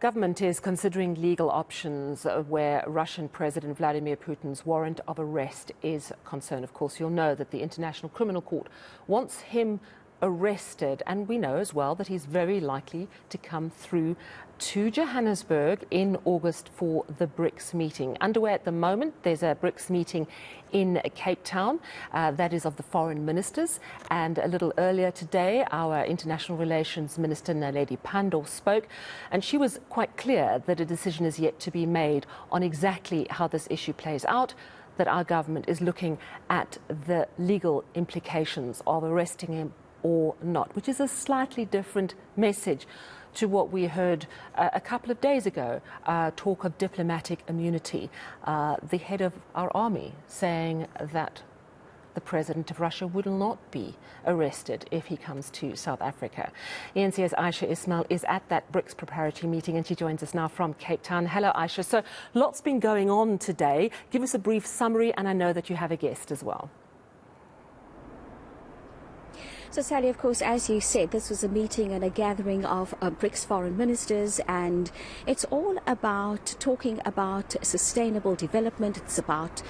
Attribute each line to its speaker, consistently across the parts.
Speaker 1: Government is considering legal options where Russian President Vladimir Putin's warrant of arrest is concerned. Of course, you'll know that the International Criminal Court wants him arrested, and we know as well that he's very likely to come through to Johannesburg in August for the BRICS meeting. Underway at the moment, there's a BRICS meeting in Cape Town, that is of the foreign ministers, and a little earlier today our International Relations Minister Naledi Pandor spoke, and she was quite clear that a decision is yet to be made on exactly how this issue plays out, that our government is looking at the legal implications of arresting him or not, which is a slightly different message to what we heard a couple of days ago, talk of diplomatic immunity. The head of our army saying that the president of Russia will not be arrested if he comes to South Africa. eNCA's Ayesha Ismail is at that BRICS preparatory meeting, and she joins us now from Cape Town. Hello, Ayesha. So lots been going on today. Give us a brief summary, and I know that you have a guest as well.
Speaker 2: So, Sally, of course, as you said, this was a meeting and a gathering of BRICS foreign ministers, and it's all about talking about sustainable development. It's about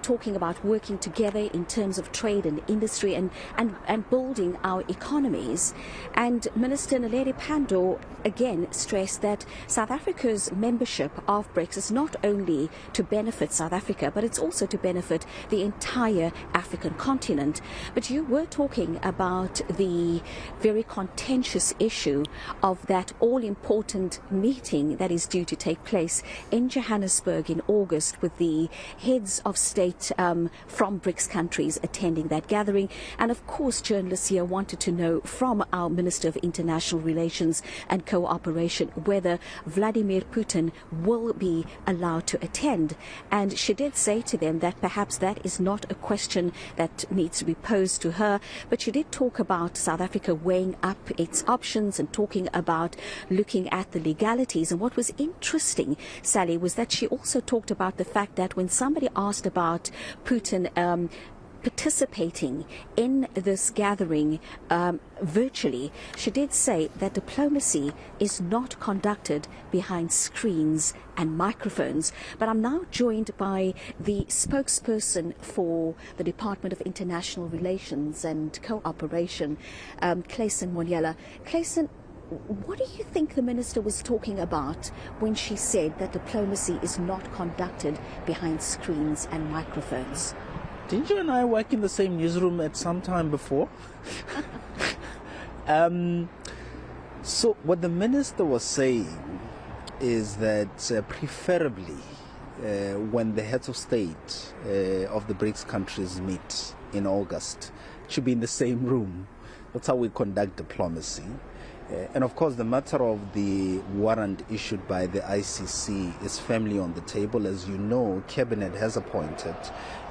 Speaker 2: talking about working together in terms of trade and industry and building our economies. And Minister Naledi Pandor again stressed that South Africa's membership of BRICS is not only to benefit South Africa, but it's also to benefit the entire African continent. But you were talking about the very contentious issue of that all-important meeting that is due to take place in Johannesburg in August, with the heads of state from BRICS countries attending that gathering. And of course, journalists here wanted to know from our Minister of International Relations and Cooperation whether Vladimir Putin will be allowed to attend. And she did say to them that perhaps that is not a question that needs to be posed to her, but she did talk about South Africa weighing up its options and talking about looking at the legalities. And what was interesting, Sally, was that she also talked about the fact that when somebody asked about Putin participating in this gathering virtually, she did say that diplomacy is not conducted behind screens and microphones. But I'm now joined by the spokesperson for the Department of International Relations and Cooperation, Clayson Monyela. Clayson, what do you think the minister was talking about when she said that diplomacy is not conducted behind screens and microphones?
Speaker 3: Didn't you and I work in the same newsroom at some time before? So what the minister was saying is that preferably when the heads of state of the BRICS countries meet in August, it should be in the same room. That's how we conduct diplomacy. And of course, the matter of the warrant issued by the ICC is firmly on the table. As you know, Cabinet has appointed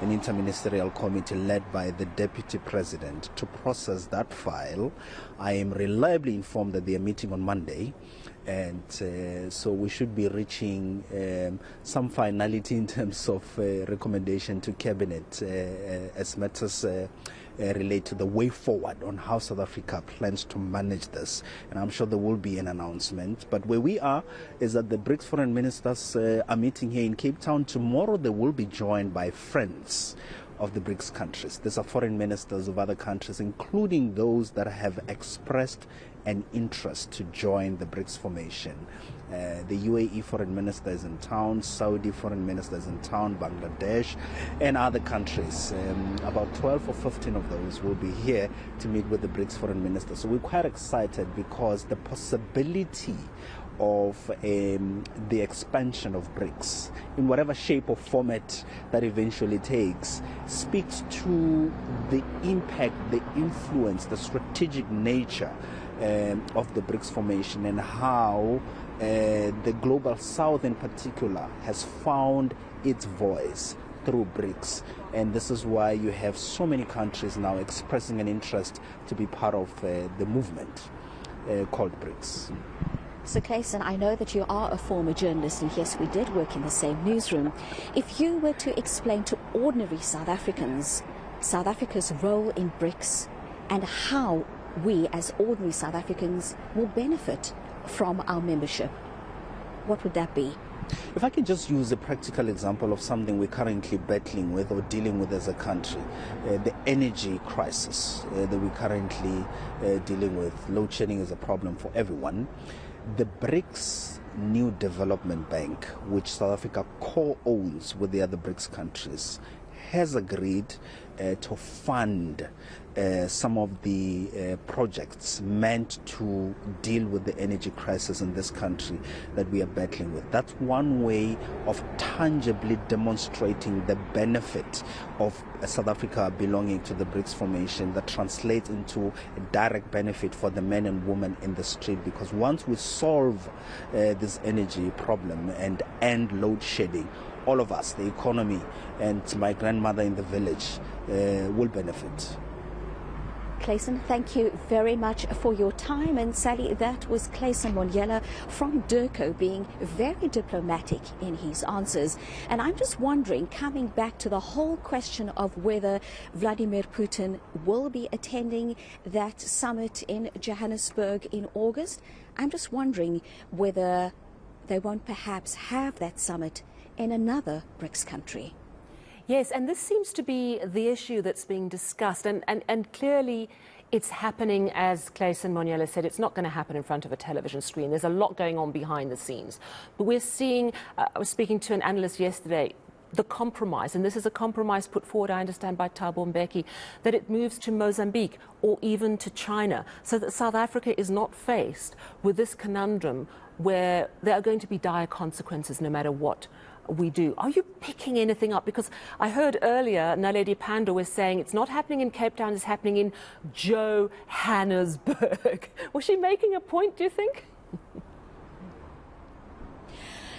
Speaker 3: an interministerial committee led by the Deputy President to process that file. I am reliably informed that they are meeting on Monday, and so we should be reaching some finality in terms of recommendation to Cabinet as matters relate to the way forward on how South Africa plans to manage this. And I'm sure there will be an announcement. But where we are is that the BRICS foreign ministers are meeting here in Cape Town. Tomorrow they will be joined by friends of the BRICS countries. These are foreign ministers of other countries, including those that have expressed an interest to join the BRICS formation. The UAE foreign minister is in town, Saudi foreign minister is in town, Bangladesh and other countries. About 12 or 15 of those will be here to meet with the BRICS foreign minister. So we're quite excited because the possibility of the expansion of BRICS in whatever shape or format that eventually takes speaks to the impact, the influence, the strategic nature of the BRICS formation, and how the Global South in particular has found its voice through BRICS. And this is why you have so many countries now expressing an interest to be part of the movement called BRICS.
Speaker 2: So, Clayson, I know that you are a former journalist, and yes, we did work in the same newsroom. If you were to explain to ordinary South Africans South Africa's role in BRICS and how we as ordinary South Africans will benefit from our membership. what would that be?
Speaker 3: If I can just use a practical example of something we're currently battling with or dealing with as a country, the energy crisis that we're currently dealing with. Load shedding is a problem for everyone. The BRICS New Development Bank, which South Africa co-owns with the other BRICS countries, has agreed to fund some of the projects meant to deal with the energy crisis in this country that we are battling with. That's one way of tangibly demonstrating the benefit of South Africa belonging to the BRICS formation that translates into a direct benefit for the men and women in the street, because once we solve this energy problem and end load shedding, all of us, the economy and my grandmother in the village will benefit.
Speaker 2: Clayson, thank you very much for your time. And Sally, that was Clayson Monyela from DIRCO being very diplomatic in his answers. And I'm just wondering, coming back to the whole question of whether Vladimir Putin will be attending that summit in Johannesburg in August, I'm just wondering whether they won't perhaps have that summit in another BRICS country.
Speaker 1: Yes, and this seems to be the issue that's being discussed. And clearly it's happening, as Clayson Monyela said, it's not going to happen in front of a television screen. There's a lot going on behind the scenes. But we're seeing, I was speaking to an analyst yesterday, the compromise, and this is a compromise put forward, I understand, by Thabo Mbeki, that it moves to Mozambique or even to China, so that South Africa is not faced with this conundrum where there are going to be dire consequences no matter what we do. Are you picking anything up? Because I heard earlier Naledi Pandor was saying it's not happening in Cape Town, it's happening in Johannesburg. Was she making a point, do you think?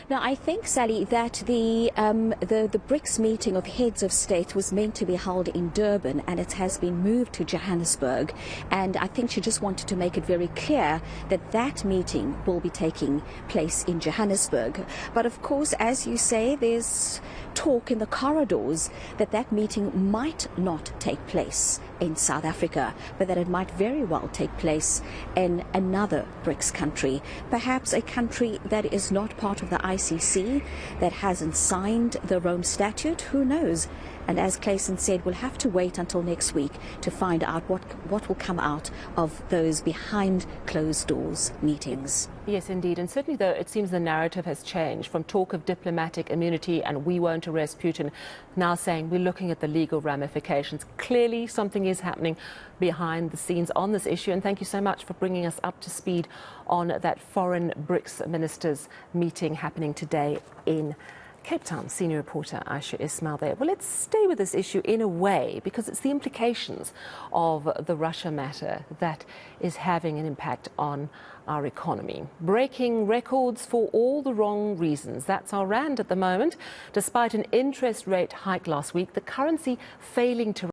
Speaker 2: Now, I think, Sally, that the BRICS meeting of heads of state was meant to be held in Durban, and it has been moved to Johannesburg. And I think she just wanted to make it very clear that that meeting will be taking place in Johannesburg. But of course, as you say, there's talk in the corridors that that meeting might not take place in South Africa, but that it might very well take place in another BRICS country, perhaps a country that is not part of the ICC, that hasn't signed the Rome Statute. Who knows? And as Clayson said, we'll have to wait until next week to find out what will come out of those behind closed doors meetings.
Speaker 1: Yes, indeed. And certainly, though, it seems the narrative has changed from talk of diplomatic immunity and we won't arrest Putin, now saying we're looking at the legal ramifications. Clearly, something is happening behind the scenes on this issue. And thank you so much for bringing us up to speed on that foreign BRICS ministers meeting happening today in Cape Town. Senior reporter Ayesha Ismail there. Well, let's stay with this issue in a way, because it's the implications of the Russia matter that is having an impact on our economy. Breaking records for all the wrong reasons. That's our rand at the moment. Despite an interest rate hike last week, the currency failing to